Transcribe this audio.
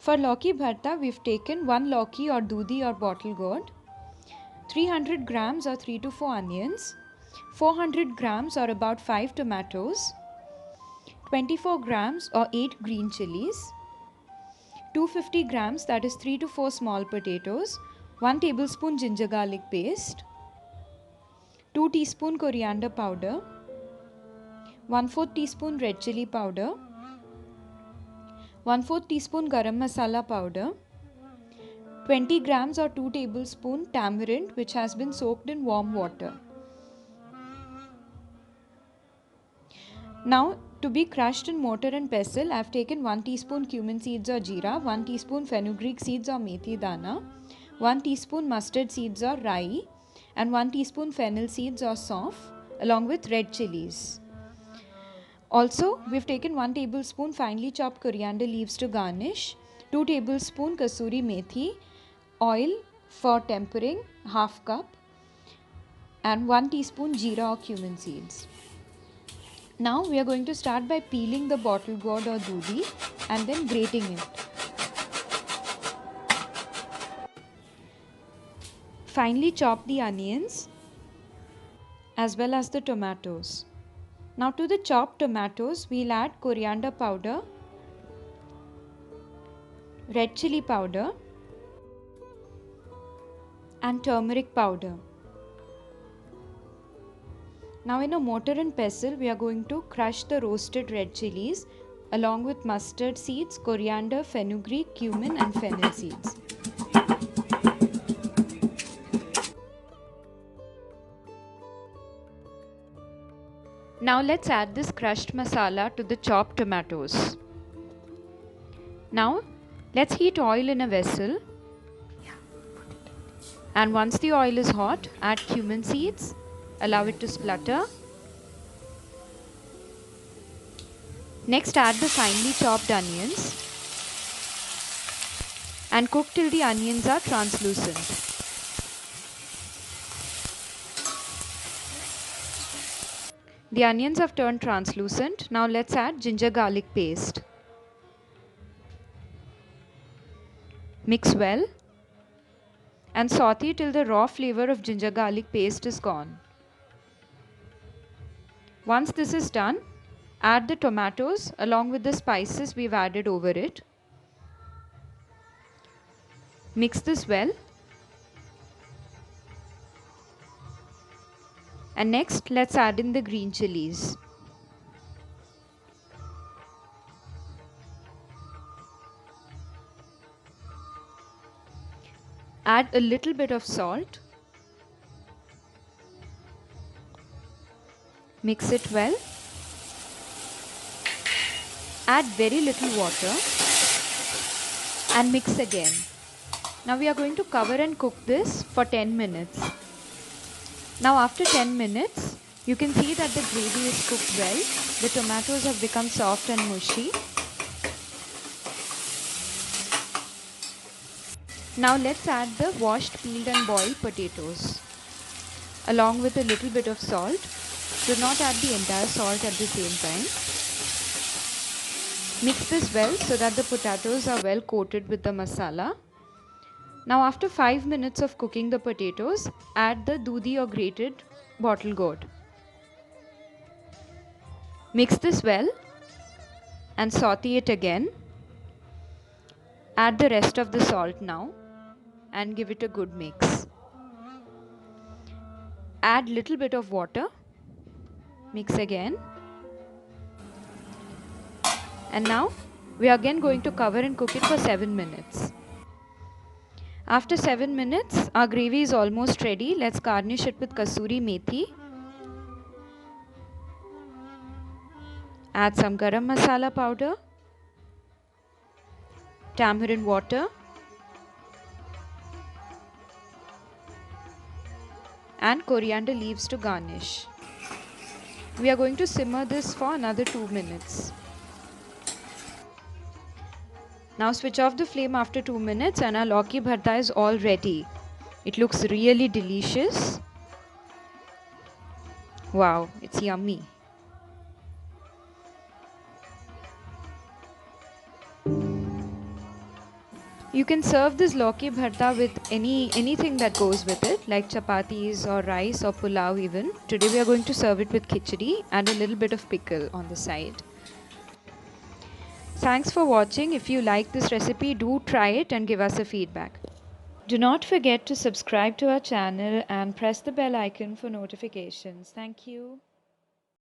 For lauki bharta, we've taken 1 lauki or dudi or bottle gourd, 300 grams or 3 to 4 onions, 400 grams or about 5 tomatoes, 24 grams or 8 green chilies, 250 grams, that is 3 to 4 small potatoes, 1 tablespoon ginger garlic paste, 2 teaspoon coriander powder, 1/4 teaspoon red chili powder, 1/4 teaspoon garam masala powder, 20 grams or 2 tablespoon tamarind which has been soaked in warm water. Now to be crushed in mortar and pestle, I have taken 1 teaspoon cumin seeds or jeera, 1 teaspoon fenugreek seeds or methi dana, 1 teaspoon mustard seeds or rai, and 1 teaspoon fennel seeds or saunf, along with red chilies. Also, we've taken 1 tablespoon finely chopped coriander leaves to garnish, 2 tablespoon kasuri methi, oil for tempering, half cup, and 1 teaspoon jeera or cumin seeds. Now we are going to start by peeling the bottle gourd or dudi and then grating it. Finely chop the onions as well as the tomatoes. Now to the chopped tomatoes, we'll add coriander powder, red chili powder, and turmeric powder. Now in a mortar and pestle, we are going to crush the roasted red chilies along with mustard seeds, coriander, fenugreek, cumin and fennel seeds. Now let's add this crushed masala to the chopped tomatoes. Now let's heat oil in a vessel, and once the oil is hot, add cumin seeds, allow it to splutter. Next add the finely chopped onions and cook till the onions are translucent. The onions have turned translucent. Now let's add ginger garlic paste. Mix well and saute till the raw flavor of ginger garlic paste is gone. Once this is done, add the tomatoes along with the spices we've added over it. Mix this well. And next, let's add in the green chilies. Add a little bit of salt. Mix it well. Add very little water and mix again. Now we are going to cover and cook this for 10 minutes. Now after 10 minutes, you can see that the gravy is cooked well. The tomatoes have become soft and mushy. Now let's add the washed, peeled and boiled potatoes along with a little bit of salt. Do not add the entire salt at the same time. Mix this well so that the potatoes are well coated with the masala. Now after 5 minutes of cooking the potatoes, add the dudi or grated bottle gourd. Mix this well and saute it again. Add the rest of the salt now and give it a good mix. Add little bit of water. Mix again. And now we are again going to cover and cook it for 7 minutes. After 7 minutes, our gravy is almost ready. Let's garnish it with kasuri methi. Add some garam masala powder, tamarind water, and coriander leaves to garnish. We are going to simmer this for another 2 minutes. Now switch off the flame after 2 minutes and our lauki bharta is all ready. It looks really delicious. Wow, it's yummy. You can serve this lauki bharta with anything that goes with it, like chapatis or rice or pulao even. Today we are going to serve it with khichdi and a little bit of pickle on the side. Thanks for watching. If you like this recipe, do try it and give us a feedback. Do not forget to subscribe to our channel and press the bell icon for notifications. Thank you.